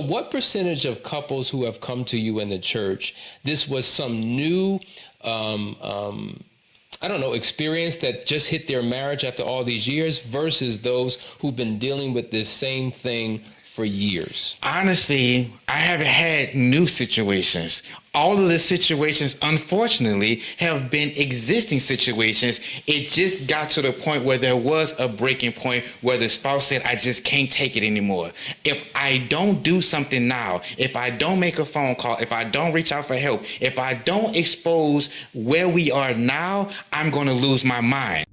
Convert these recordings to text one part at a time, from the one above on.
What percentage of couples who have come to you in the church, this was some new, experience that just hit their marriage after all these years versus those who've been dealing with this same thing for years? Honestly, I haven't had new situations. All of the situations, unfortunately, have been existing situations. It just got to the point where there was a breaking point where the spouse said, I just can't take it anymore. If I don't do something now, if I don't make a phone call, if I don't reach out for help, if I don't expose where we are now, I'm going to lose my mind.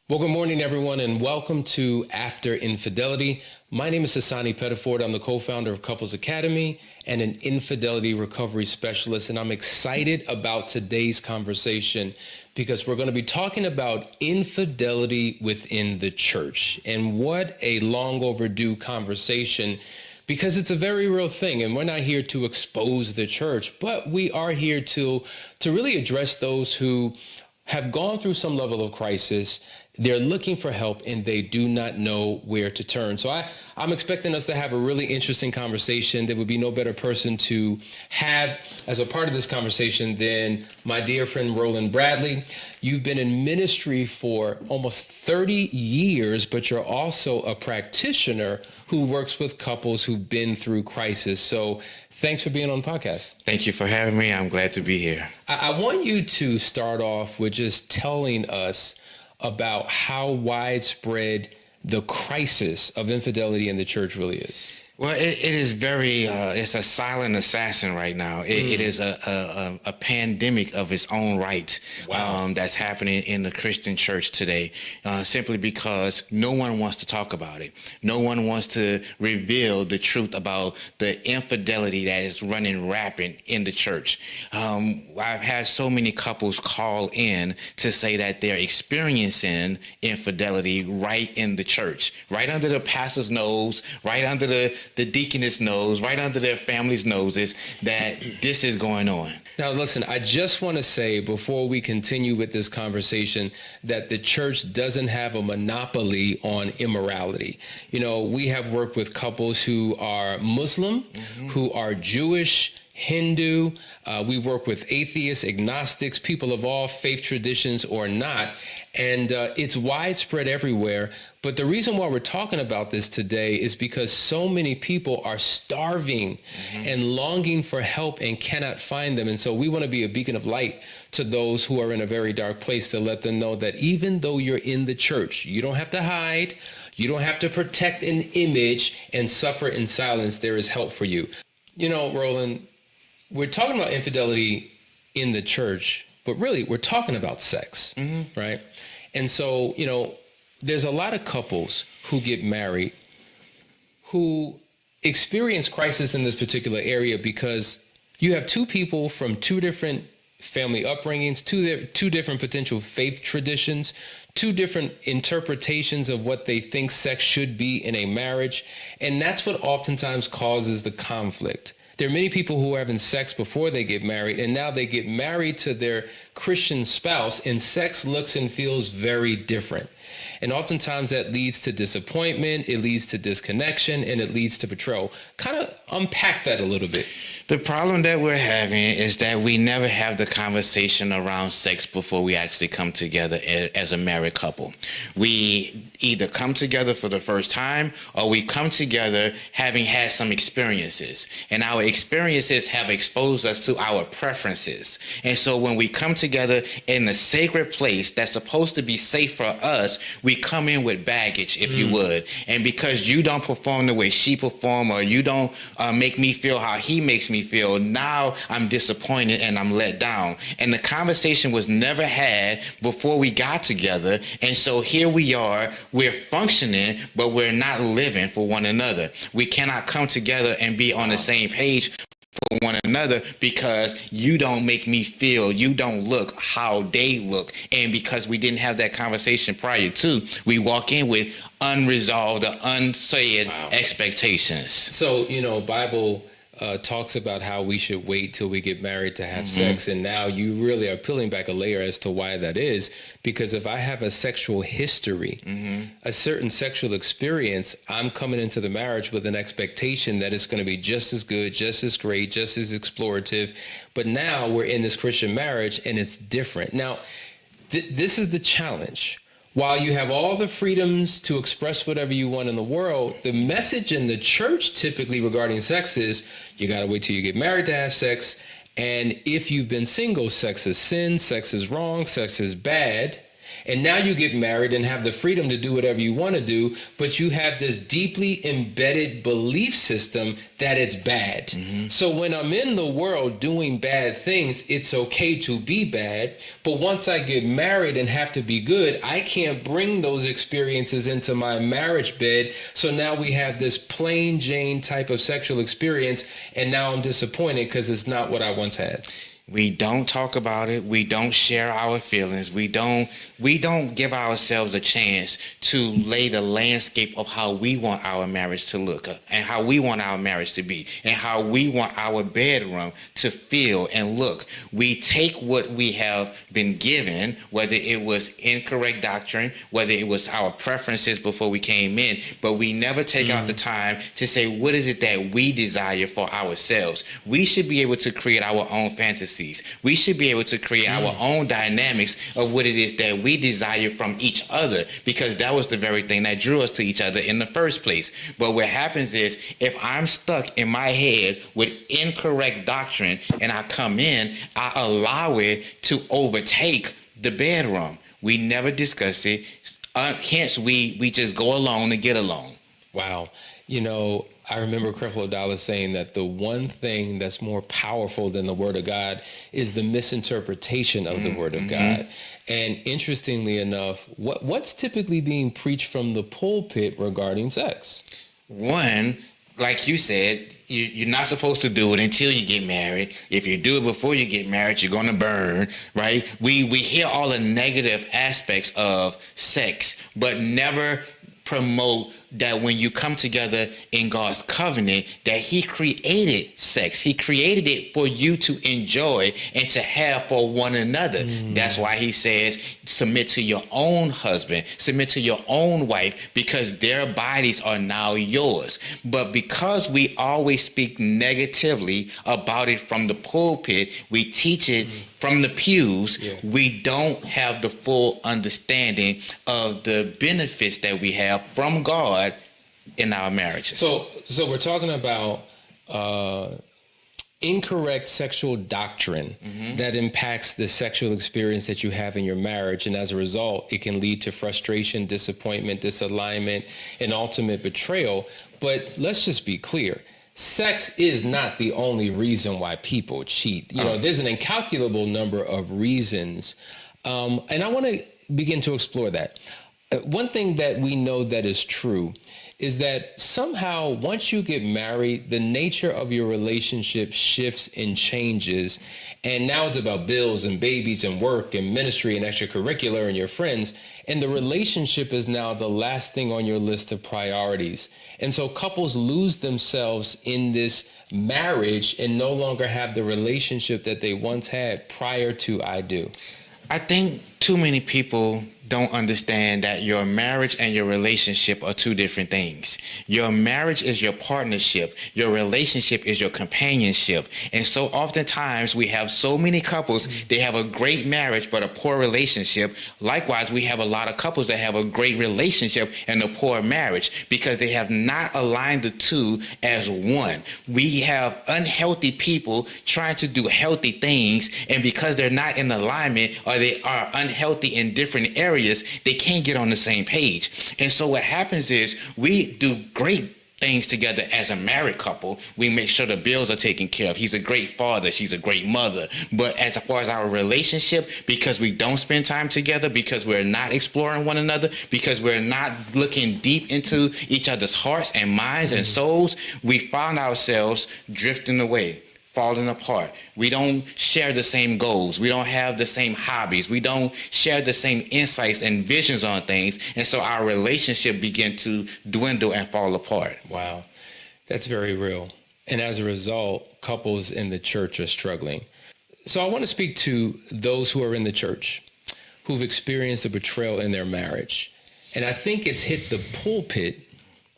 Well, good morning, everyone, and welcome to After Infidelity. My name is Hassani Pettiford. I'm the co-founder of Couples Academy and an infidelity recovery specialist, and I'm excited about today's conversation because we're going to be talking about infidelity within the church. And what a long overdue conversation, because it's a very real thing, and we're not here to expose the church, but we are here to really address those who have gone through some level of crisis. They're looking for help and they do not know where to turn. So I'm expecting us to have a really interesting conversation. There would be no better person to have as a part of this conversation than my dear friend Roland Bradley. You've been in ministry for almost 30 years, but you're also a practitioner who works with couples who've been through crisis. So thanks for being on the podcast. Thank you for having me. I'm glad to be here. I want you to start off with just telling us about how widespread the crisis of infidelity in the church really is. Well, it is very, it's a silent assassin right now. It is a pandemic of its own right. Wow. That's happening in the Christian church today, simply because no one wants to talk about it. No one wants to reveal the truth about the infidelity that is running rampant in the church. I've had so many couples call in to say that they're experiencing infidelity right in the church, right under the pastor's nose, right under the deaconess nose, right under their family's noses, that this is going on. Now, listen, I just want to say before we continue with this conversation that the church doesn't have a monopoly on immorality. You know, we have worked with couples who are Muslim, who are Jewish, Hindu. We work with atheists, agnostics, people of all faith traditions or not. And it's widespread everywhere. But the reason why we're talking about this today is because so many people are starving and longing for help and cannot find them. And so we want to be a beacon of light to those who are in a very dark place, to let them know that even though you're in the church, you don't have to hide. You don't have to protect an image and suffer in silence. There is help for you. You know, Roland, we're talking about infidelity in the church, but really we're talking about sex, right? And so, you know, there's a lot of couples who get married who experience crisis in this particular area because you have two people from two different family upbringings, two different potential faith traditions, two different interpretations of what they think sex should be in a marriage. And that's what oftentimes causes the conflict. There are many people who are having sex before they get married, and now they get married to their Christian spouse, and sex looks and feels very different. And oftentimes that leads to disappointment, it leads to disconnection, and it leads to betrayal. Kind of unpack that a little bit. The problem that we're having is that we never have the conversation around sex before we actually come together as a married couple. We either come together for the first time or we come together having had some experiences. And our experiences have exposed us to our preferences. And so when we come together in a sacred place that's supposed to be safe for us, we come in with baggage, if you would. And because you don't perform the way she performed, or you don't make me feel how he makes me feel, now I'm disappointed and I'm let down. And the conversation was never had before we got together. And so here we are, we're functioning, but we're not living for one another. We cannot come together and be on the same page for one another because you don't make me feel, you don't look how they look. And because we didn't have that conversation prior to, we walk in with unresolved or unsaid expectations. So, Bible talks about how we should wait till we get married to have sex. And now you really are peeling back a layer as to why that is. Because if I have a sexual history, a certain sexual experience, I'm coming into the marriage with an expectation that it's going to be just as good, just as great, just as explorative. But now we're in this Christian marriage and it's different. Now, this is the challenge. While you have all the freedoms to express whatever you want in the world, the message in the church typically regarding sex is you got to wait till you get married to have sex. And if you've been single, sex is sin, sex is wrong, sex is bad. And now you get married and have the freedom to do whatever you want to do, but you have this deeply embedded belief system that it's bad. So when I'm in the world doing bad things, it's okay to be bad. But once I get married and have to be good, I can't bring those experiences into my marriage bed. So now we have this plain Jane type of sexual experience. And now I'm disappointed because it's not what I once had. We don't talk about it. We don't share our feelings. We don't give ourselves a chance to lay the landscape of how we want our marriage to look and how we want our marriage to be and how we want our bedroom to feel and look. We take what we have been given, whether it was incorrect doctrine, whether it was our preferences before we came in, but we never take out the time to say, what is it that we desire for ourselves? We should be able to create our own fantasies. We should be able to create our own dynamics of what it is that we desire from each other, because that was the very thing that drew us to each other in the first place. But what happens is, if I'm stuck in my head with incorrect doctrine and I come in, I allow it to overtake the bedroom. We never discuss it. Hence, we just go along and get along. Wow. I remember Creflo Dollar saying that the one thing that's more powerful than the Word of God is the misinterpretation of the Word of God. And interestingly enough, what's typically being preached from the pulpit regarding sex? One, like you said, you're not supposed to do it until you get married. If you do it before you get married, you're going to burn, right? We hear all the negative aspects of sex, but never promote that when you come together in God's covenant, that he created sex. He created it for you to enjoy and to have for one another. That's why he says, submit to your own husband, submit to your own wife, because their bodies are now yours. But because we always speak negatively about it from the pulpit, we teach it from the pews, we don't have the full understanding of the benefits that we have from God in our marriages. So we're talking about incorrect sexual doctrine that impacts the sexual experience that you have in your marriage. And as a result, it can lead to frustration, disappointment, disalignment, and ultimate betrayal. But let's just be clear. Sex is not the only reason why people cheat. There's an incalculable number of reasons. And I want to begin to explore that. One thing that we know that is true is that somehow once you get married, the nature of your relationship shifts and changes. And now it's about bills and babies and work and ministry and extracurricular and your friends. And the relationship is now the last thing on your list of priorities. And so couples lose themselves in this marriage and no longer have the relationship that they once had prior to I do. I think too many people don't understand that your marriage and your relationship are two different things. Your marriage is your partnership. Your relationship is your companionship. And so oftentimes we have so many couples, they have a great marriage but a poor relationship. Likewise, we have a lot of couples that have a great relationship and a poor marriage because they have not aligned the two as one. We have unhealthy people trying to do healthy things, and because they're not in alignment or they are unhealthy in different areas, they can't get on the same page. And so what happens is we do great things together as a married couple. We make sure the bills are taken care of. He's a great father. She's a great mother. But as far as our relationship, because we don't spend time together, because we're not exploring one another, because we're not looking deep into each other's hearts and minds and souls, we found ourselves drifting away, falling apart. We don't share the same goals. We don't have the same hobbies. We don't share the same insights and visions on things. And so our relationship begin to dwindle and fall apart. Wow, that's very real. And as a result, couples in the church are struggling. So I want to speak to those who are in the church who've experienced a betrayal in their marriage. And I think it's hit the pulpit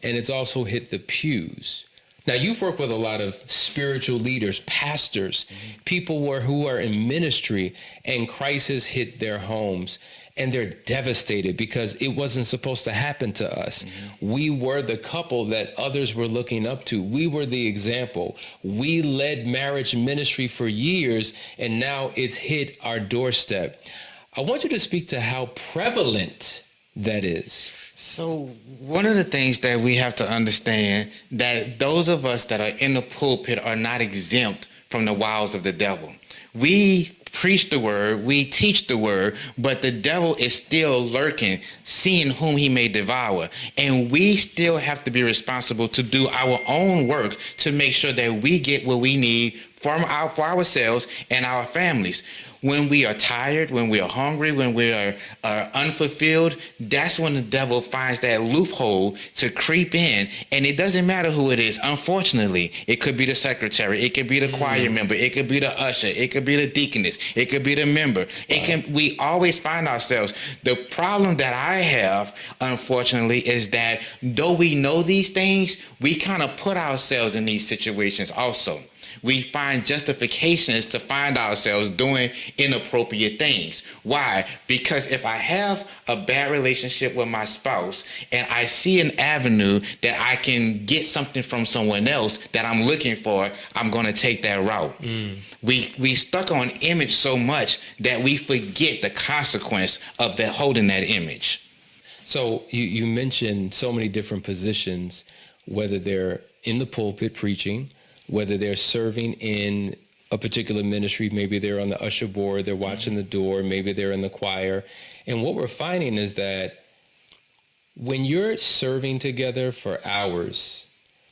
and it's also hit the pews. Now, you've worked with a lot of spiritual leaders, pastors, people who are in ministry, and crisis hit their homes, and they're devastated because it wasn't supposed to happen to us. We were the couple that others were looking up to. We were the example. We led marriage ministry for years, and now it's hit our doorstep. I want you to speak to how prevalent that is. So one of the things that we have to understand, that those of us that are in the pulpit are not exempt from the wiles of the devil. We preach the word, we teach the word, but the devil is still lurking, seeing whom he may devour. And we still have to be responsible to do our own work to make sure that we get what we need for ourselves and our families. When we are tired, when we are hungry, when we are unfulfilled, that's when the devil finds that loophole to creep in. And it doesn't matter who it is. Unfortunately, it could be the secretary, it could be the choir member, it could be the usher, it could be the deaconess, it could be the member. We always find ourselves. The problem that I have, unfortunately, is that though we know these things, we kind of put ourselves in these situations also. We find justifications to find ourselves doing inappropriate things. Why? Because if I have a bad relationship with my spouse and I see an avenue that I can get something from someone else that I'm looking for, I'm going to take that route. We stuck on image so much that we forget the consequence of holding that image. So you mentioned so many different positions, whether they're in the pulpit preaching, whether they're serving in a particular ministry, maybe they're on the usher board, they're watching the door, maybe they're in the choir. And what we're finding is that when you're serving together for hours,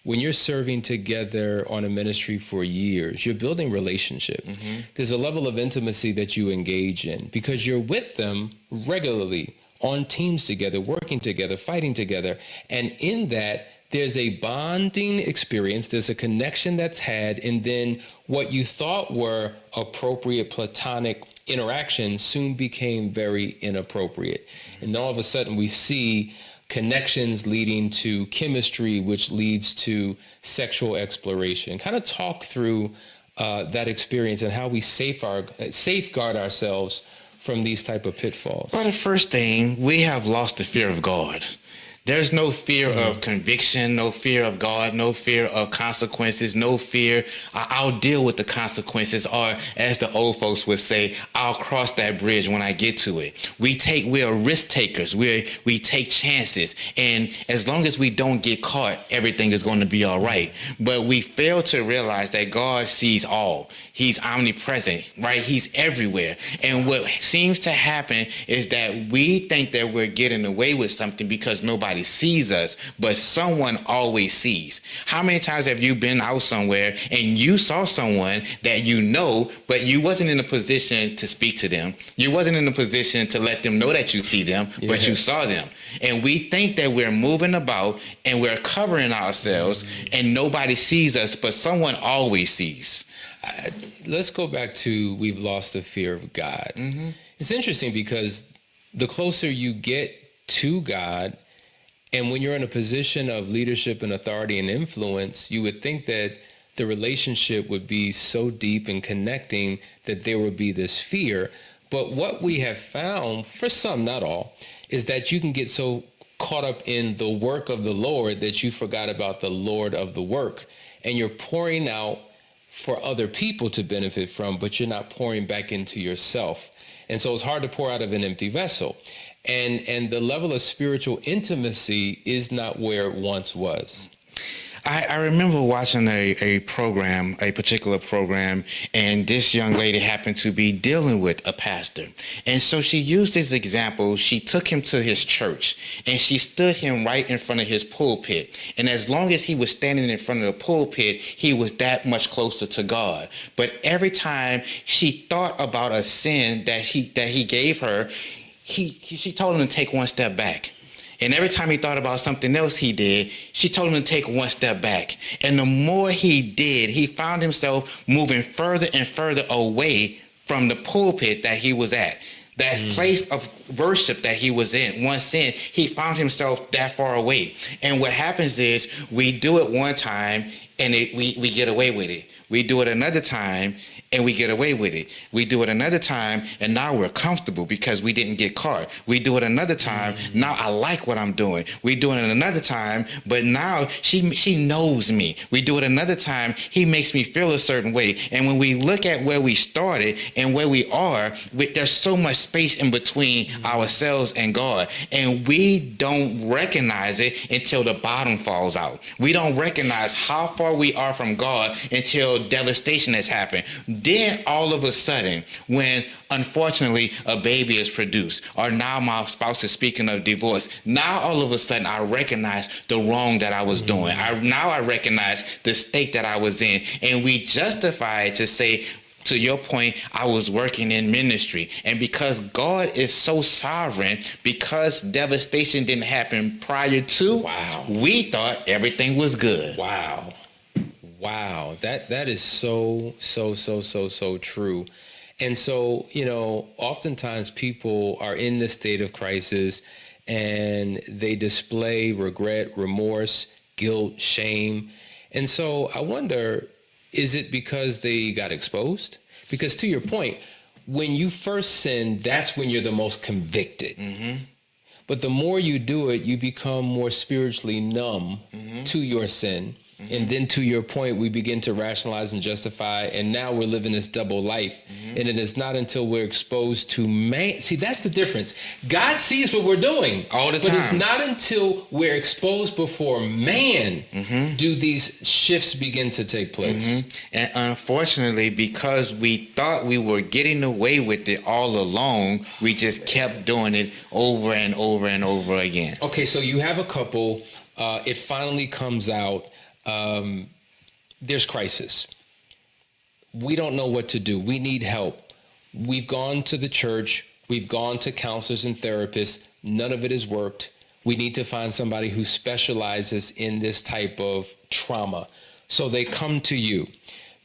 when you're serving together on a ministry for years, you're building relationship. There's a level of intimacy that you engage in because you're with them regularly, on teams together, working together, fighting together. And in that, there's a bonding experience, there's a connection that's had, and then what you thought were appropriate platonic interactions soon became very inappropriate. And all of a sudden we see connections leading to chemistry, which leads to sexual exploration. Kind of talk through that experience and how we safeguard ourselves from these type of pitfalls. Well, the first thing, we have lost the fear of God. There's no fear of conviction, no fear of God, no fear of consequences, no fear. I'll deal with the consequences, or as the old folks would say, I'll cross that bridge when I get to it. We are risk takers. We take chances. And as long as we don't get caught, everything is going to be all right. But we fail to realize that God sees all. He's omnipresent, right? He's everywhere. And what seems to happen is that we think that we're getting away with something because nobody sees us, but someone always sees. How many times have you been out somewhere and you saw someone that you know, but you wasn't in a position to speak to them? You wasn't in a position to let them know that you see them, but you saw them. And we think that we're moving about and we're covering ourselves and nobody sees us, but someone always sees. Let's go back to we've lost the fear of God. It's interesting because the closer you get to God, and when you're in a position of leadership and authority and influence, you would think that the relationship would be so deep and connecting that there would be this fear. But what we have found, for some, not all, is that you can get so caught up in the work of the Lord that you forgot about the Lord of the work. And you're pouring out for other people to benefit from, but you're not pouring back into yourself. And so it's hard to pour out of an empty vessel. And the level of spiritual intimacy is not where it once was. I remember watching a program, a particular program, and this young lady happened to be dealing with a pastor. And so she used this example. She took him to his church and she stood him right in front of his pulpit. And as long as he was standing in front of the pulpit, he was that much closer to God. But every time she thought about a sin that he gave her, she told him to take one step back. And every time he thought about something else he did, she told him to take one step back. And the more he did, he found himself moving further and further away from the pulpit that he was at. That place of worship that he was in, one sin, he found himself that far away. And what happens is we do it one time and we get away with it. We do it another time and we get away with it. We do it another time, and now we're comfortable because we didn't get caught. We do it another time, now I like what I'm doing. We do it another time, but now she knows me. We do it another time, he makes me feel a certain way. And when we look at where we started and where we are, there's so much space in between ourselves and God, and we don't recognize it until the bottom falls out. We don't recognize how far we are from God until devastation has happened. Then all of a sudden, when unfortunately a baby is produced, or now my spouse is speaking of divorce, now all of a sudden I recognize the wrong that I was doing. Now I recognize the state that I was in. And we justify it to say, to your point, I was working in ministry. And because God is so sovereign, because devastation didn't happen prior to, we thought everything was good. Wow, that is so true. And so, oftentimes people are in this state of crisis and they display regret, remorse, guilt, shame. And so I wonder, is it because they got exposed? Because to your point, when you first sin, that's when you're the most convicted. But the more you do it, you become more spiritually numb to your sin. And then to your point, we begin to rationalize and justify, and now we're living this double life. And it is not until we're exposed to man. See, that's the difference. God sees what we're doing all the time. But it's not until we're exposed before man do these shifts begin to take place. And unfortunately, because we thought we were getting away with it all along, we just kept doing it over and over and over again. Okay, so you have a couple, it finally comes out, there's crisis. We don't know what to do. We need help. We've gone to the church. We've gone to counselors and therapists. None of it has worked. We need to find somebody who specializes in this type of trauma. So they come to you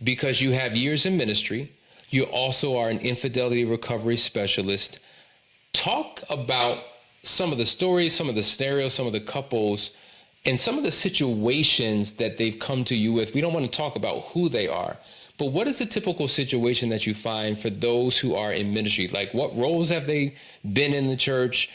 because you have years in ministry. You also are an infidelity recovery specialist. Talk about some of the stories, some of the scenarios, some of the couples, and some of the situations that they've come to you with. We don't want to talk about who they are, but what is the typical situation that you find for those who are in ministry? Like, what roles have they been in the church?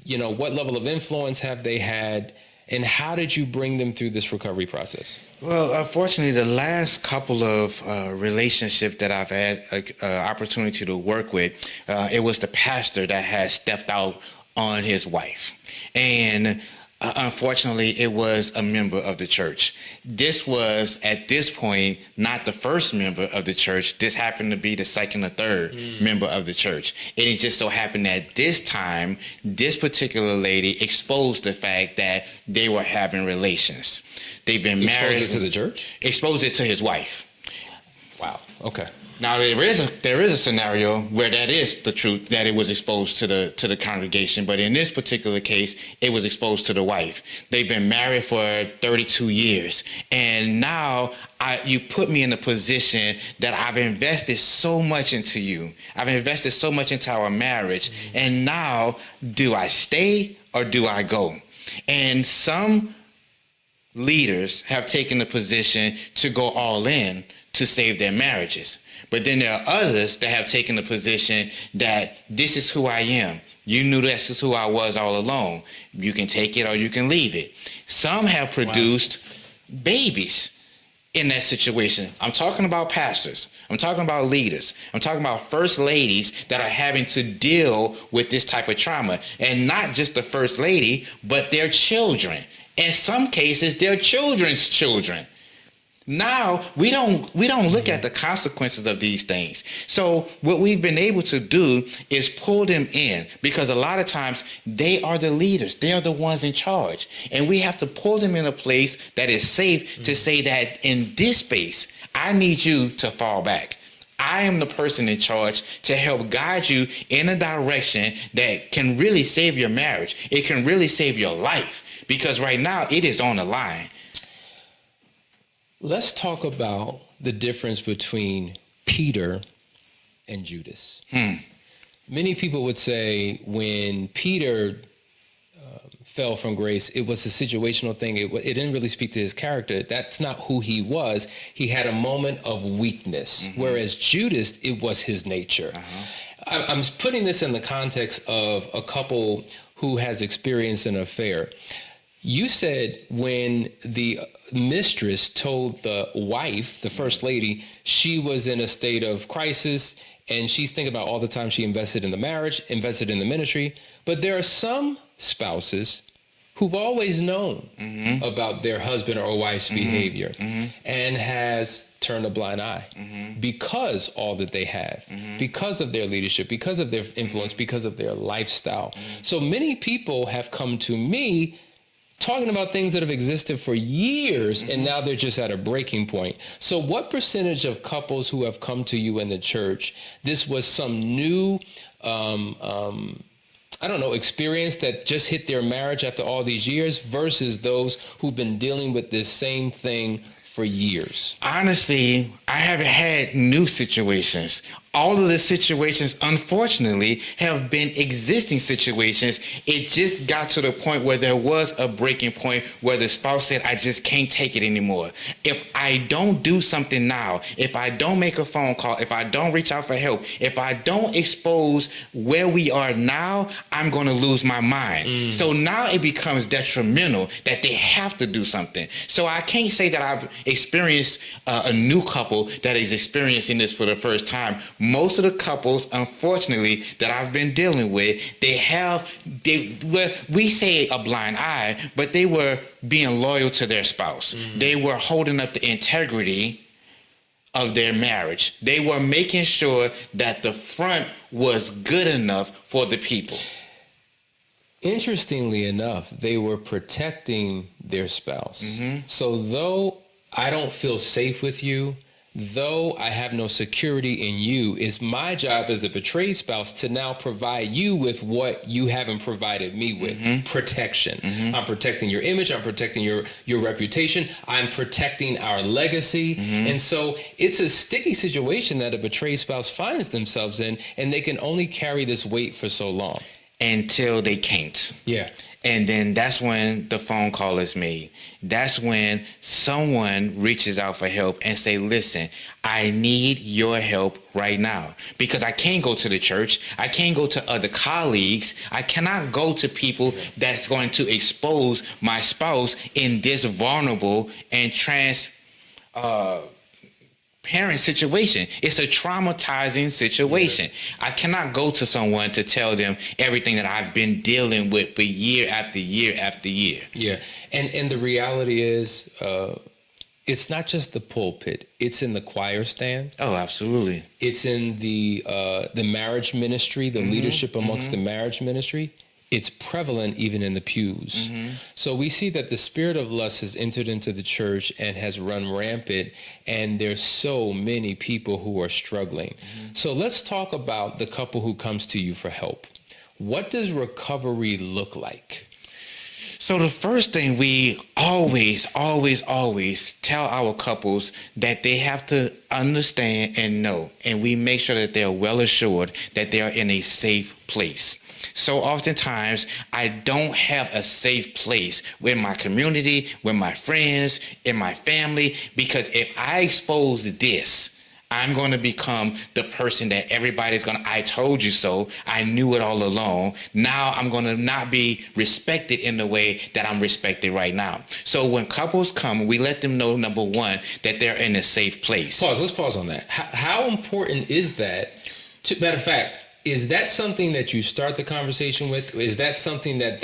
What level of influence have they had? And how did you bring them through this recovery process? Well, unfortunately, the last couple of relationships that I've had opportunity to work with, it was the pastor that had stepped out on his wife. And unfortunately, it was a member of the church. This was, at this point, not the first member of the church. This happened to be the second or third member of the church. And it just so happened that this time, this particular lady exposed the fact that they were having relations. They've been married. Exposed it to the church? Exposed it to his wife. Wow. Okay. Now there is a scenario where that is the truth, that it was exposed to the congregation, but in this particular case, it was exposed to the wife. They've been married for 32 years, and now you put me in a position that I've invested so much into you. I've invested so much into our marriage, and now do I stay or do I go? And some leaders have taken the position to go all in to save their marriages. But then there are others that have taken the position that this is who I am. You knew this is who I was all along. You can take it or you can leave it. Some have produced babies in that situation. I'm talking about pastors. I'm talking about leaders. I'm talking about first ladies that are having to deal with this type of trauma. And not just the first lady, but their children. In some cases, their children's children. Now we don't look at the consequences of these things. So what we've been able to do is pull them in, because a lot of times they are the leaders, they are the ones in charge, and we have to pull them in a place that is safe to say that in this space, I need you to fall back. I am the person in charge to help guide you in a direction that can really save your marriage. It can really save your life, because right now it is on the line. Let's talk about the difference between Peter and Judas. Many people would say when Peter fell from grace, it was a situational thing. It didn't really speak to his character. That's not who he was. He had a moment of weakness, whereas Judas, it was his nature. I'm putting this in the context of a couple who has experienced an affair. You said when the mistress told the wife, the first lady, she was in a state of crisis and she's thinking about all the time she invested in the marriage, invested in the ministry. But there are some spouses who've always known about their husband or wife's behavior and has turned a blind eye because all that they have, because of their leadership, because of their influence, because of their lifestyle. So many people have come to me talking about things that have existed for years, and now they're just at a breaking point. So what percentage of couples who have come to you in the church, this was some new, experience that just hit their marriage after all these years, versus those who've been dealing with this same thing for years? Honestly, I haven't had new situations. All of the situations, unfortunately, have been existing situations. It just got to the point where there was a breaking point where the spouse said, I just can't take it anymore. If I don't do something now, if I don't make a phone call, if I don't reach out for help, if I don't expose where we are now, I'm going to lose my mind. So now it becomes detrimental that they have to do something. So I can't say that I've experienced a new couple that is experiencing this for the first time. Most of the couples, unfortunately, that I've been dealing with, we say a blind eye, but they were being loyal to their spouse. They were holding up the integrity of their marriage. They were making sure that the front was good enough for the people. Interestingly enough, they were protecting their spouse. So though I don't feel safe with you, though I have no security in you, it's my job as a betrayed spouse to now provide you with what you haven't provided me with, protection. I'm protecting your image. I'm protecting your reputation. I'm protecting our legacy. And so it's a sticky situation that a betrayed spouse finds themselves in, and they can only carry this weight for so long. Until they can't. Yeah. And then that's when the phone call is made. That's when someone reaches out for help and say, listen, I need your help right now, because I can't go to the church. I can't go to other colleagues. I cannot go to people that's going to expose my spouse in this vulnerable and parent situation. It's a traumatizing situation. I cannot go to someone to tell them everything that I've been dealing with for year after year after year. Yeah. And the reality is, it's not just the pulpit. It's in the choir stand. Oh, absolutely. It's in the marriage ministry, the leadership amongst the marriage ministry. It's prevalent even in the pews. So we see that the spirit of lust has entered into the church and has run rampant, and there's so many people who are struggling. So let's talk about the couple who comes to you for help. What does recovery look like? So the first thing we always tell our couples that they have to understand and know, and we make sure that they're well assured that they are in a safe place. So oftentimes, I don't have a safe place with my community, with my friends, in my family, because if I expose this, I'm going to become the person that everybody's going to, I told you so, I knew it all along. Now I'm going to not be respected in the way that I'm respected right now. So when couples come, we let them know, number one, that they're in a safe place. Let's pause on that. How important is that? Matter of fact, is that something that you start the conversation with? Is that something that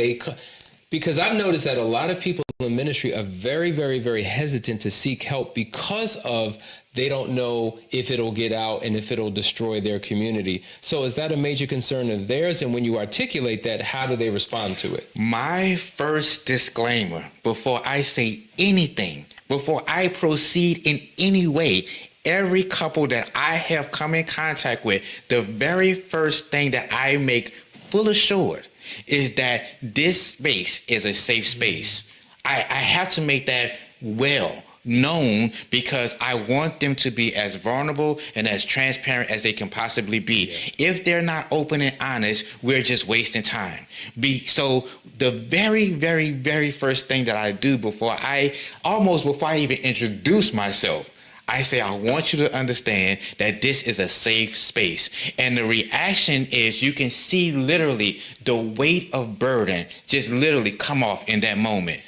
Because I've noticed that a lot of people in ministry are very, very, very hesitant to seek help because of they don't know if it'll get out and if it'll destroy their community. So is that a major concern of theirs? And when you articulate that, how do they respond to it? My first disclaimer before I say anything, before I proceed in any way, every couple that I have come in contact with, the very first thing that I make full assured is that this space is a safe space. I have to make that well known because I want them to be as vulnerable and as transparent as they can possibly be. Yeah. If they're not open and honest, we're just wasting time. So the very, very, very first thing that I do before I even introduce myself, I say, I want you to understand that this is a safe space. And the reaction is you can see literally the weight of burden just literally come off in that moment.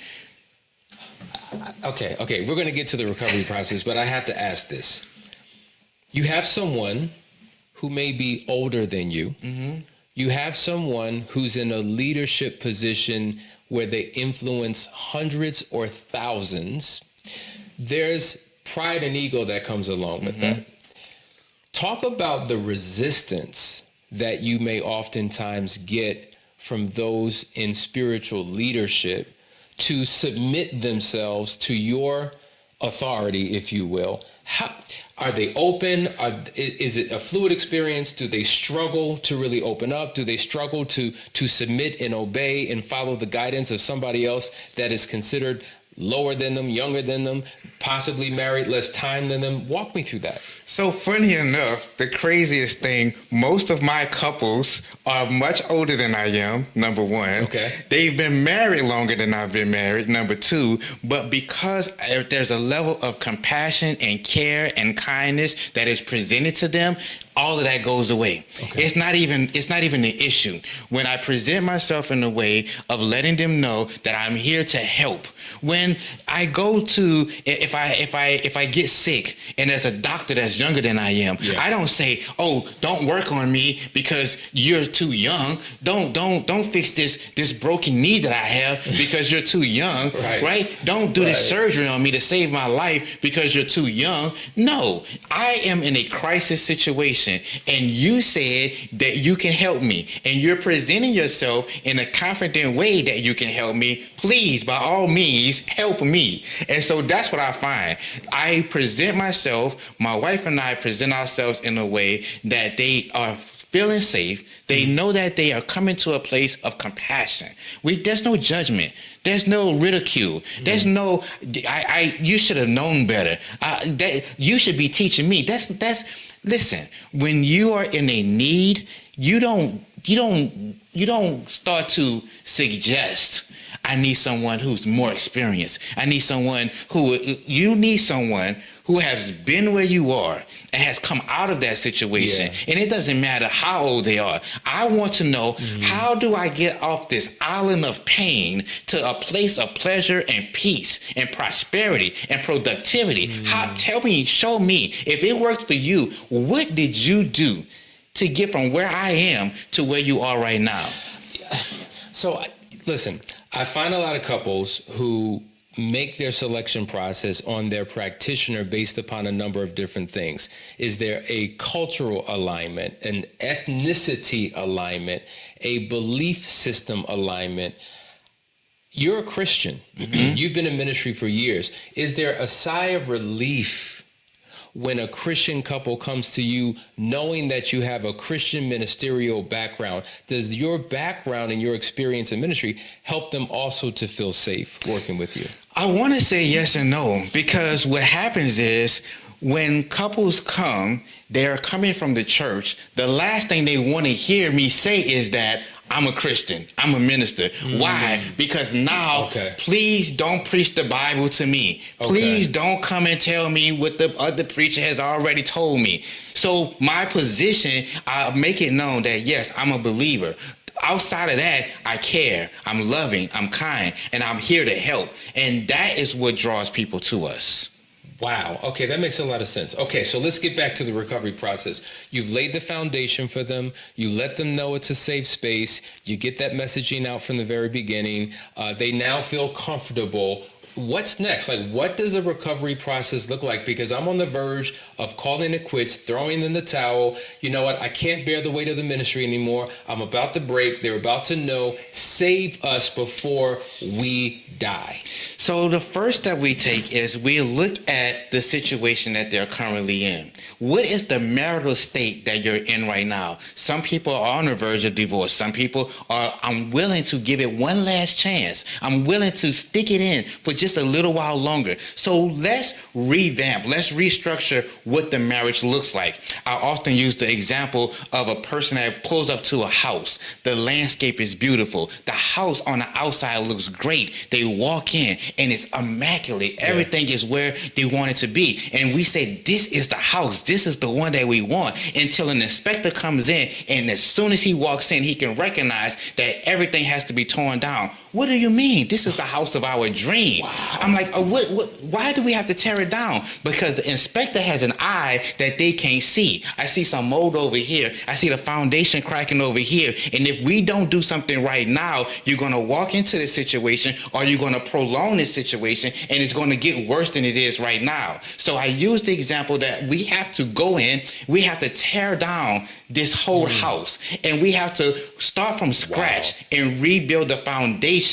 Okay. We're going to get to the recovery process, but I have to ask this. You have someone who may be older than you. Mm-hmm. You have someone who's in a leadership position where they influence hundreds or thousands. There's pride and ego that comes along with that. Talk about the resistance that you may oftentimes get from those in spiritual leadership to submit themselves to your authority, if you will. How are they open? Is it a fluid experience? Do they struggle to really open up? Do they struggle to submit and obey and follow the guidance of somebody else that is considered lower than them, younger than them, possibly married less time than them? Walk me through that. So funny enough, the craziest thing, most of my couples are much older than I am, number one. Okay. They've been married longer than I've been married, number two. But because there's a level of compassion and care and kindness that is presented to them, all of that goes away. Okay. It's not even the issue. When I present myself in a way of letting them know that I'm here to help. When I go to, if I get sick and there's a doctor that's younger than I am, yeah. I don't say, oh, don't work on me because you're too young. Don't fix this broken knee that I have because you're too young, right? Don't do this surgery on me to save my life because you're too young. No, I am in a crisis situation. And you said that you can help me, and you're presenting yourself in a confident way that you can help me. Please, by all means, help me. And so that's what I find. I present myself, my wife and I present ourselves in a way that they are feeling safe. They know that they are coming to a place of compassion. There's no judgment. There's no ridicule. There's no, you should have known better. You should be teaching me. Listen, when you are in a need, you don't start to suggest, I need someone who's more experienced. You need someone who has been where you are and has come out of that situation. Yeah. And it doesn't matter how old they are. I want to know, how do I get off this island of pain to a place of pleasure and peace and prosperity and productivity? Show me, if it worked for you, what did you do to get from where I am to where you are right now? So listen, I find a lot of couples who make their selection process on their practitioner based upon a number of different things. Is there a cultural alignment, an ethnicity alignment, a belief system alignment? You're a Christian. You've been in ministry for years. Is there a sigh of relief when a Christian couple comes to you knowing that you have a Christian ministerial background? Does your background and your experience in ministry help them also to feel safe working with you? I want to say yes and no, because what happens is when couples come, they're coming from the church. The last thing they want to hear me say is that I'm a Christian, I'm a minister. Why? Because now, please don't preach the Bible to me. Please don't come and tell me what the other preacher has already told me. So my position, I make it known that yes, I'm a believer. Outside of that, I care, I'm loving, I'm kind, and I'm here to help. And that is what draws people to us. Wow. Okay, that makes a lot of sense. Okay, so let's get back to the recovery process. You've laid the foundation for them. You let them know it's a safe space. You get that messaging out from the very beginning. They now feel comfortable. What's next? Like, what does a recovery process look like? Because I'm on the verge of calling it quits, throwing in the towel. You know what? I can't bear the weight of the ministry anymore. I'm about to break. They're about to know. Save us before we die. So the first step we take is we look at the situation that they're currently in. What is the marital state that you're in right now? Some people are on the verge of divorce. Some people are, I'm willing to give it one last chance. I'm willing to stick it in for just a little while longer. So let's revamp, let's restructure what the marriage looks like. I often use the example of a person that pulls up to a house. The landscape is beautiful. The house on the outside looks great. They walk in and it's immaculate. Everything is where they want it to be. And we say, this is the house. This is the one that we want, until an inspector comes in, and as soon as he walks in, he can recognize that everything has to be torn down. What do you mean? This is the house of our dream. Wow. I'm like, why do we have to tear it down? Because the inspector has an eye that they can't see. I see some mold over here. I see the foundation cracking over here. And if we don't do something right now, you're going to walk into this situation, or you're going to prolong this situation, and it's going to get worse than it is right now. So I use the example that we have to go in, we have to tear down this whole house, and we have to start from scratch and rebuild the foundation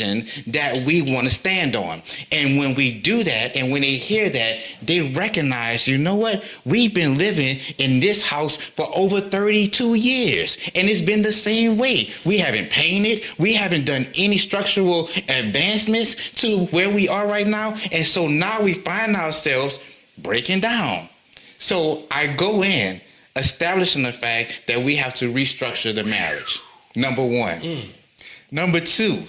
that we want to stand on. And when we do that, and when they hear that, they recognize, you know what? We've been living in this house for over 32 years, and it's been the same way. We haven't painted. We haven't done any structural advancements to where we are right now. And so now we find ourselves breaking down. So I go in, establishing the fact that we have to restructure the marriage. Number one. Number two,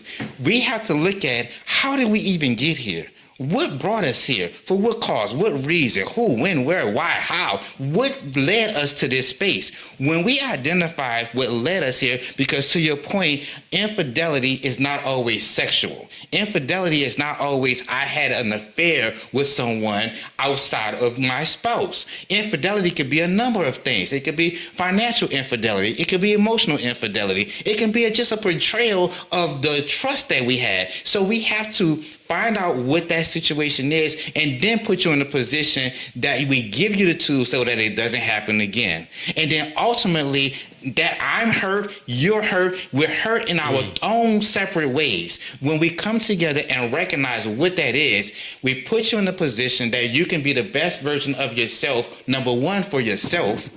we have to look at, how did we even get here? What brought us here? For what cause? What reason? Who, when, where, why, how? What led us to this space? When we identify what led us here, because to your point, infidelity is not always sexual. Infidelity is not always, I had an affair with someone outside of my spouse. Infidelity could be a number of things. It could be financial infidelity. It could be emotional infidelity. It can be just a betrayal of the trust that we had. So we have to find out what that situation is, and then put you in a position that we give you the tools so that it doesn't happen again. And then ultimately, that I'm hurt, you're hurt, we're hurt in our own separate ways. When we come together and recognize what that is, we put you in a position that you can be the best version of yourself, number one, for yourself,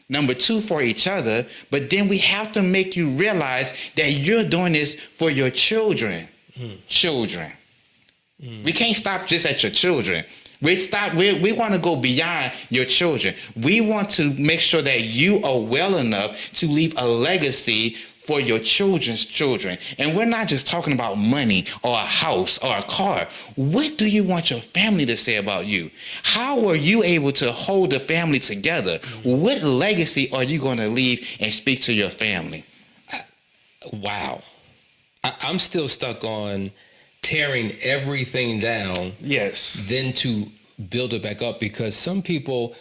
number two, for each other, but then we have to make you realize that you're doing this for your children. Children. We can't stop just at your children. We want to go beyond your children. We want to make sure that you are well enough to leave a legacy for your children's children. And we're not just talking about money or a house or a car. What do you want your family to say about you? How are you able to hold the family together? What legacy are you going to leave and speak to your family? Wow. I'm still stuck on tearing everything down, then to build it back up, because some people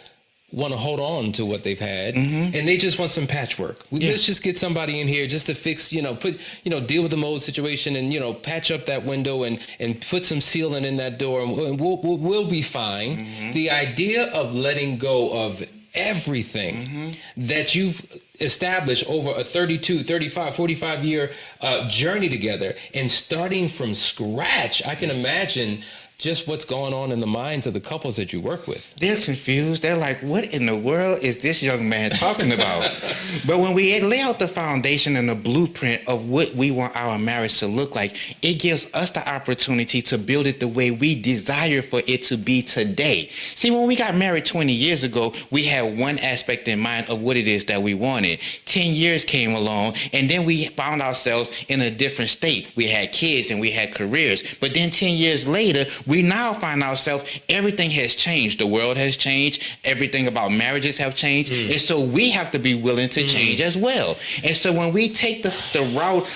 want to hold on to what they've had, and they just want some patchwork. Let's just get somebody in here just to fix, deal with the mold situation, and patch up that window and put some sealant in that door, and we'll be fine. The idea of letting go of everything that you've established over a 32, 35, 45 year journey together, and starting from scratch, I can imagine just what's going on in the minds of the couples that you work with. They're confused. They're like, what in the world is this young man talking about? But when we lay out the foundation and the blueprint of what we want our marriage to look like, it gives us the opportunity to build it the way we desire for it to be today. See, when we got married 20 years ago, we had one aspect in mind of what it is that we wanted. 10 years came along, and then we found ourselves in a different state. We had kids and we had careers. But then 10 years later, we now find ourselves, everything has changed. The world has changed. Everything about marriages have changed. And so we have to be willing to change as well. And so when we take the route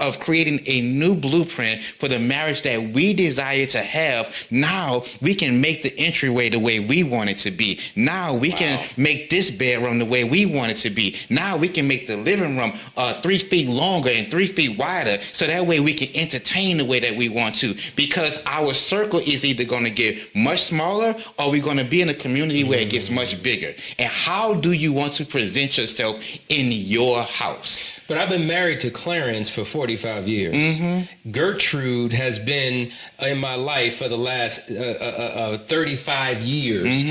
of creating a new blueprint for the marriage that we desire to have, now we can make the entryway the way we want it to be. Now we can make this bedroom the way we want it to be. Now we can make the living room 3 feet longer and 3 feet wider, so that way we can entertain the way that we want to, because our circle is either going to get much smaller or we're going to be in a community where it gets much bigger. And how do you want to present yourself in your house? But I've been married to Clarence for 45 years. Gertrude has been in my life for the last 35 years.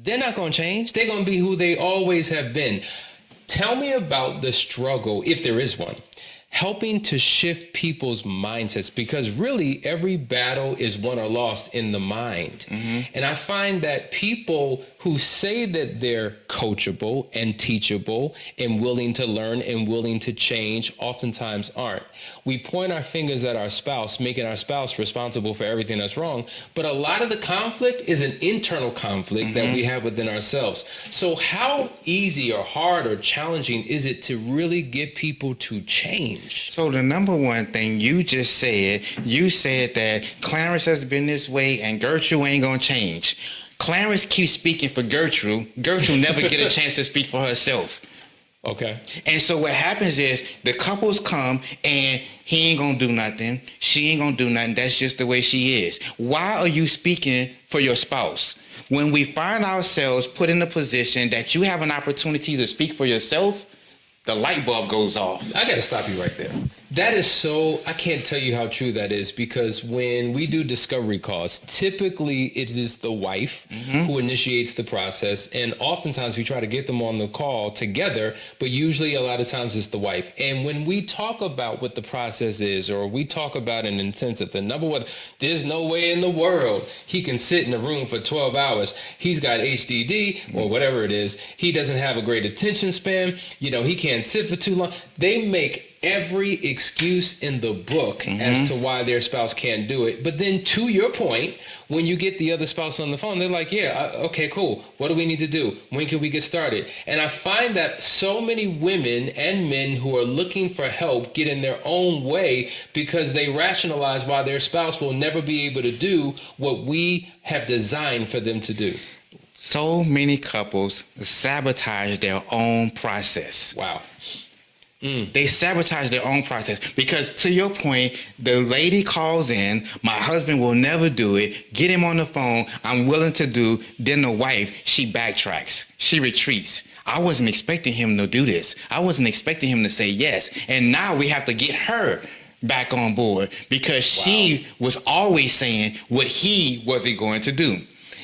They're not going to change. They're going to be who they always have been. Tell me about the struggle, if there is one, helping to shift people's mindsets, because really every battle is won or lost in the mind. And I find that people who say that they're coachable and teachable and willing to learn and willing to change oftentimes aren't. We point our fingers at our spouse, making our spouse responsible for everything that's wrong. But a lot of the conflict is an internal conflict that we have within ourselves. So how easy or hard or challenging is it to really get people to change? So the number one thing you just said, you said that Clarence has been this way and Gertrude ain't gonna change. Clarence keeps speaking for Gertrude. Gertrude never get a chance to speak for herself. Okay. And so what happens is the couples come and he ain't gonna do nothing. She ain't gonna do nothing. That's just the way she is. Why are you speaking for your spouse? When we find ourselves put in a position that you have an opportunity to speak for yourself, the light bulb goes off. I got to stop you right there. That is so, I can't tell you how true that is, because when we do discovery calls, typically it is the wife who initiates the process. And oftentimes we try to get them on the call together, but usually a lot of times it's the wife. And when we talk about what the process is, or we talk about an intensive, the number one, there's no way in the world he can sit in a room for 12 hours. He's got HDD or whatever it is. He doesn't have a great attention span. You know, he can't sit for too long. They make every excuse in the book as to why their spouse can't do it. But then, to your point, when you get the other spouse on the phone, they're like, okay, cool. What do we need to do? When can we get started? And I find that so many women and men who are looking for help get in their own way because they rationalize why their spouse will never be able to do what we have designed for them to do. So many couples sabotage their own process. Wow. They sabotage their own process because, to your point, the lady calls in, my husband will never do it, get him on the phone, I'm willing to do. Then the wife, she backtracks, she retreats. I wasn't expecting him to do this. I wasn't expecting him to say yes. And now we have to get her back on board because she was always saying what he wasn't going to do.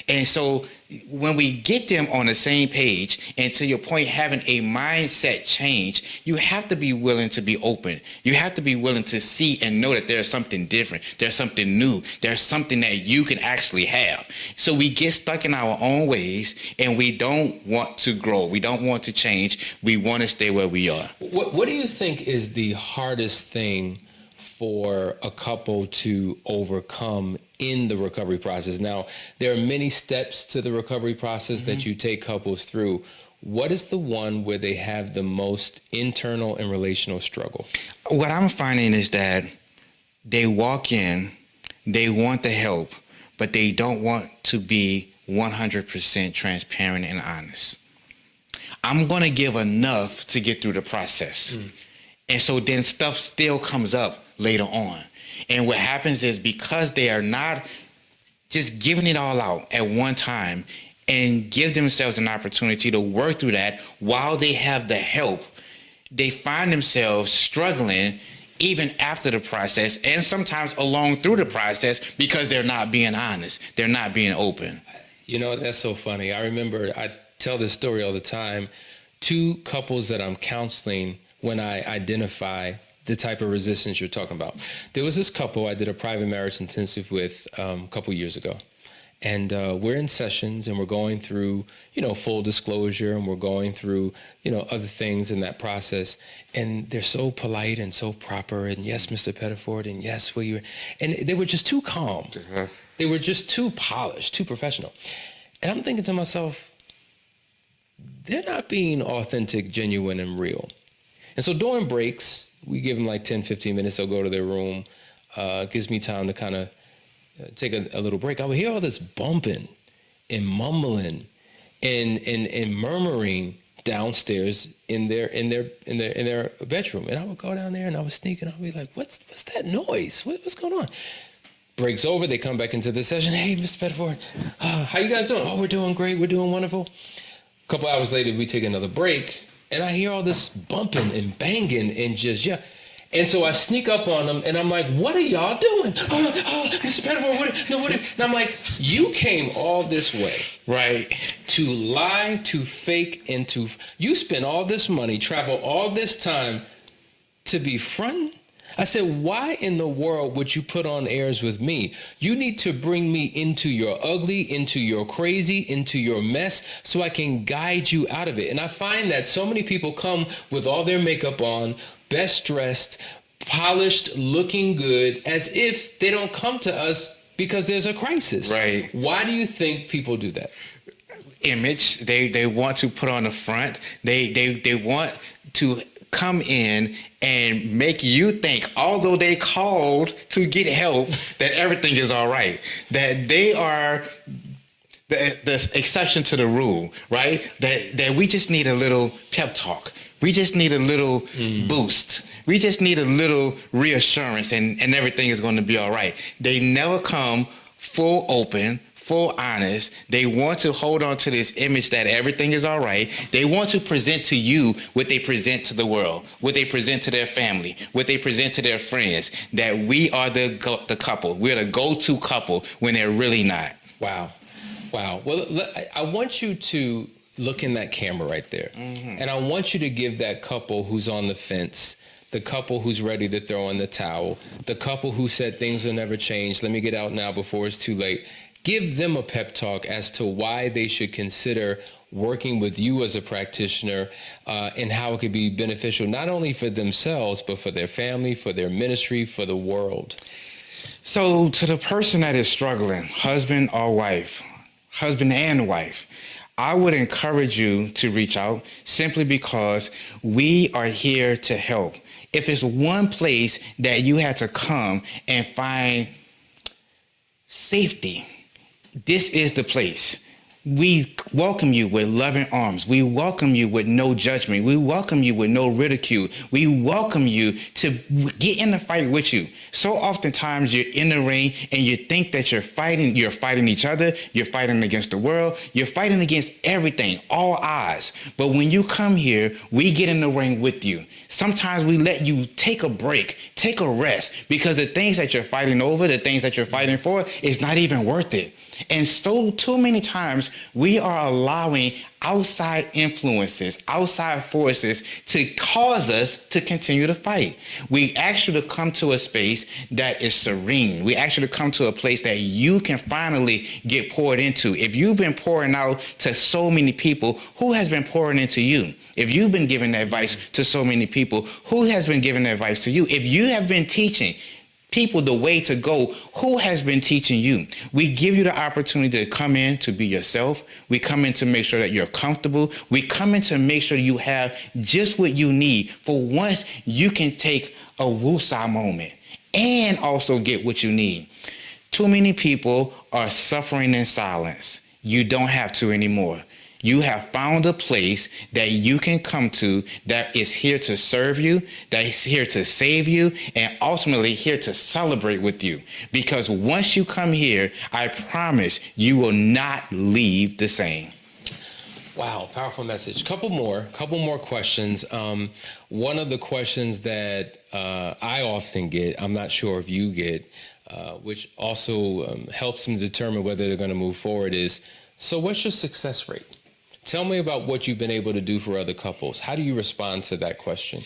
And so when we get them on the same page, and to your point, having a mindset change, you have to be willing to be open. You have to be willing to see and know that there's something different. There's something new. There's something that you can actually have. So we get stuck in our own ways and we don't want to grow. We don't want to change. We want to stay where we are. What do you think is the hardest thing for a couple to overcome in the recovery process? Now, there are many steps to the recovery process that you take couples through. What is the one where they have the most internal and relational struggle? What I'm finding is that they walk in, they want the help, but they don't want to be 100% transparent and honest. I'm going to give enough to get through the process. And so then stuff still comes up later on. And what happens is, because they are not just giving it all out at one time and give themselves an opportunity to work through that while they have the help, they find themselves struggling even after the process and sometimes along through the process because they're not being honest. They're not being open. You know, that's so funny. I remember, I tell this story all the time. 2 couples that I'm counseling, when I identify the type of resistance you're talking about. There was this couple I did a private marriage intensive with a couple years ago. And we're in sessions and we're going through, full disclosure, and we're going through, other things in that process. And they're so polite and so proper. And yes, Mr. Pettiford, and yes, will you? And they were just too calm. Uh-huh. They were just too polished, too professional. And I'm thinking to myself, they're not being authentic, genuine, and real. And so during breaks, we give them like 10, 15 minutes. They'll go to their room. Gives me time to kind of take a little break. I would hear all this bumping and mumbling and murmuring downstairs in their bedroom. And I would go down there and I was sneaking. I'd be like, what's that noise? What's going on? Breaks over. They come back into the session. Hey, Mr. Pettiford, how you guys doing? Oh, we're doing great. We're doing wonderful. A couple hours later, we take another break. And I hear all this bumping and banging and just, yeah. And so I sneak up on them and I'm like, what are y'all doing? Mr. Pettiford, and I'm like, you came all this way. Right. To lie, to fake, and you spend all this money, travel all this time to be fronting? I said, why in the world would you put on airs with me? You need to bring me into your ugly, into your crazy, into your mess, so I can guide you out of it. And I find that so many people come with all their makeup on, best dressed, polished, looking good, as if they don't come to us because there's a crisis. Right. Why do you think people do that? Image. They want to put on the front. They want to come in and make you think, although they called to get help, that everything is all right, that they are the exception to the rule, right? That we just need a little pep talk. We just need a little boost. We just need a little reassurance and everything is going to be all right. They never come full open, full honest. They want to hold on to this image that everything is all right. They want to present to you what they present to the world, what they present to their family, what they present to their friends, that we are the couple. We're the go-to couple when they're really not. Wow. Well, I want you to look in that camera right there. Mm-hmm. And I want you to give that couple who's on the fence, the couple who's ready to throw in the towel, the couple who said things will never change, let me get out now before it's too late. Give them a pep talk as to why they should consider working with you as a practitioner, and how it could be beneficial not only for themselves, but for their family, for their ministry, for the world. So to the person that is struggling, husband or wife, husband and wife, I would encourage you to reach out simply because we are here to help. If it's one place that you had to come and find safety, this is the place. We welcome you with loving arms. We welcome you with no judgment. We welcome you with no ridicule. We welcome you to get in the fight with you. So oftentimes you're in the ring and you think that you're fighting each other, you're fighting against the world, you're fighting against everything, all odds. But when you come here, we get in the ring with you. Sometimes we let you take a break, take a rest, because the things that you're fighting over, the things that you're fighting for, is not even worth it. And so too many times we are allowing outside influences, outside forces to cause us to continue to fight. We actually come to a space that is serene. We actually come to a place that you can finally get poured into. If you've been pouring out to so many people, who has been pouring into you? If you've been giving advice to so many people, who has been giving advice to you? If you have been teaching people the way to go, who has been teaching you? We give you the opportunity to come in to be yourself. We come in to make sure that you're comfortable. We come in to make sure you have just what you need for once you can take a woosah moment and also get what you need. Too many people are suffering in silence. You don't have to anymore. You have found a place that you can come to that is here to serve you, that is here to save you, and ultimately here to celebrate with you. Because once you come here, I promise you will not leave the same. Wow, powerful message. Couple more questions. One of the questions that I often get, I'm not sure if you get, which also helps them determine whether they're going to move forward, is, so what's your success rate? Tell me about what you've been able to do for other couples. How do you respond to that question?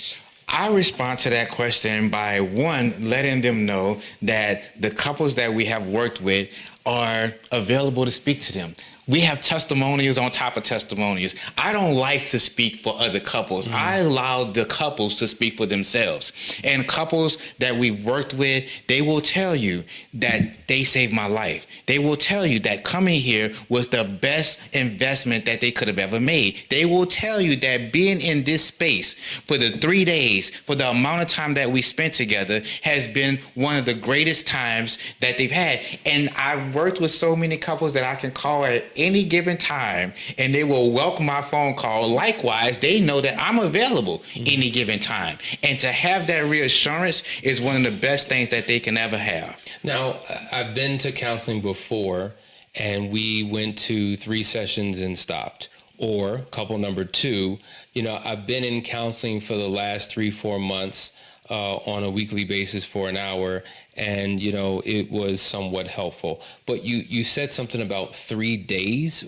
I respond to that question by, one, letting them know that the couples that we have worked with are available to speak to them. We have testimonials on top of testimonials. I don't like to speak for other couples. I allow the couples to speak for themselves. And couples that we've worked with, they will tell you that they saved my life. They will tell you that coming here was the best investment that they could have ever made. They will tell you that being in this space for the 3 days, for the amount of time that we spent together, has been one of the greatest times that they've had. And I've worked with so many couples that I can call at any given time, and they will welcome my phone call. Likewise, they know that I'm available any given time. And to have that reassurance is one of the best things that they can ever have. Now, I've been to counseling before, and we went to 3 sessions and stopped. Or couple number 2, I've been in counseling for the last 3-4 months on a weekly basis for an hour, and it was somewhat helpful. But you said something about 3 days.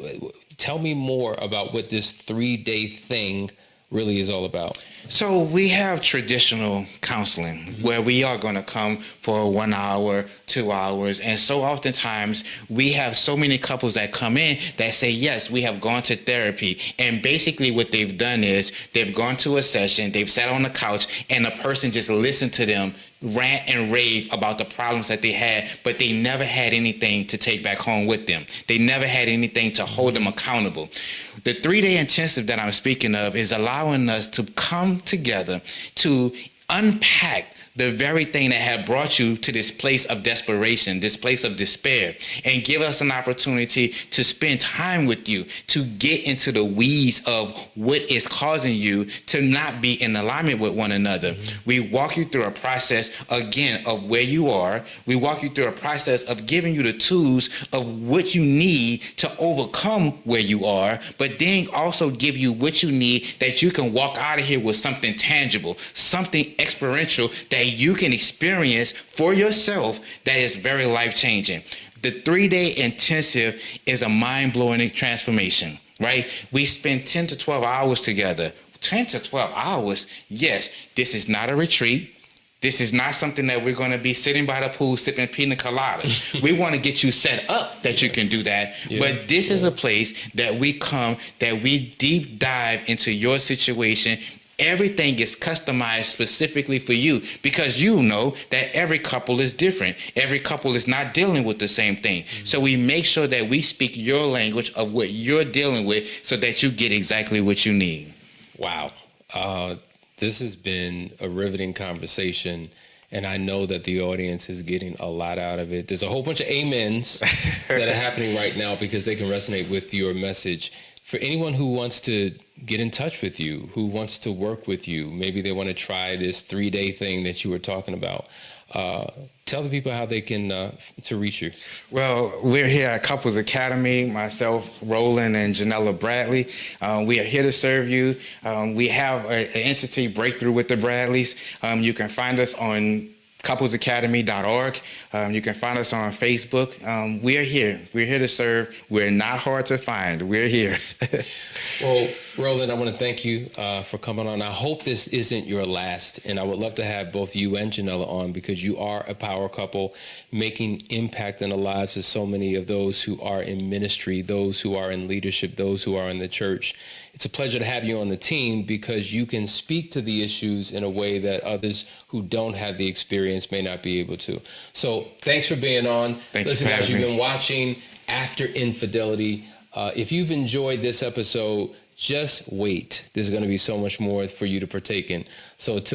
Tell me more about what this 3-day thing really is all about. So we have traditional counseling where we are going to come for 1 hour, 2 hours. And so oftentimes we have so many couples that come in that say, yes, we have gone to therapy. And basically what they've done is they've gone to a session, they've sat on the couch, and the person just listened to them rant and rave about the problems that they had, but they never had anything to take back home with them. They never had anything to hold them accountable. The 3-day intensive that I'm speaking of is allowing us to come together to unpack the very thing that had brought you to this place of desperation, this place of despair, and give us an opportunity to spend time with you, to get into the weeds of what is causing you to not be in alignment with one another. We walk you through a process, again, of where you are. We walk you through a process of giving you the tools of what you need to overcome where you are, but then also give you what you need that you can walk out of here with something tangible, something experiential that you can experience for yourself that is very life-changing. The 3-day intensive is a mind-blowing transformation, right? We spend 10 to 12 hours together. 10 to 12 hours? Yes, this is not a retreat. This is not something that we're going to be sitting by the pool sipping pina coladas. We want to get you set up that you can do that. Yeah. But this is a place that we come, that we deep dive into your situation. Everything is customized specifically for you, because you know that every couple is different. Every couple is not dealing with the same thing. So we make sure that we speak your language of what you're dealing with so that you get exactly what you need. Wow. This has been a riveting conversation, and I know that the audience is getting a lot out of it. There's a whole bunch of amens that are happening right now because they can resonate with your message. For anyone who wants to get in touch with you, who wants to work with you, maybe they want to try this 3-day thing that you were talking about, tell the people how they can to reach you. Well, we're here at Couples Academy, myself, Roland, and Janella Bradley. We are here to serve you. We have an entity, Breakthrough with the Bradleys. You can find us on couplesacademy.org. You can find us on Facebook. We are here. We're here to serve. We're not hard to find. We're here. Well, Roland, I want to thank you for coming on. I hope this isn't your last, and I would love to have both you and Janella on, because you are a power couple making impact in the lives of so many of those who are in ministry, those who are in leadership, those who are in the church. It's a pleasure to have you on the team, because you can speak to the issues in a way that others who don't have the experience may not be able to. So thanks for being on. Listen, guys, you've been watching After Infidelity. If you've enjoyed this episode, just wait. There's going to be so much more for you to partake in. So till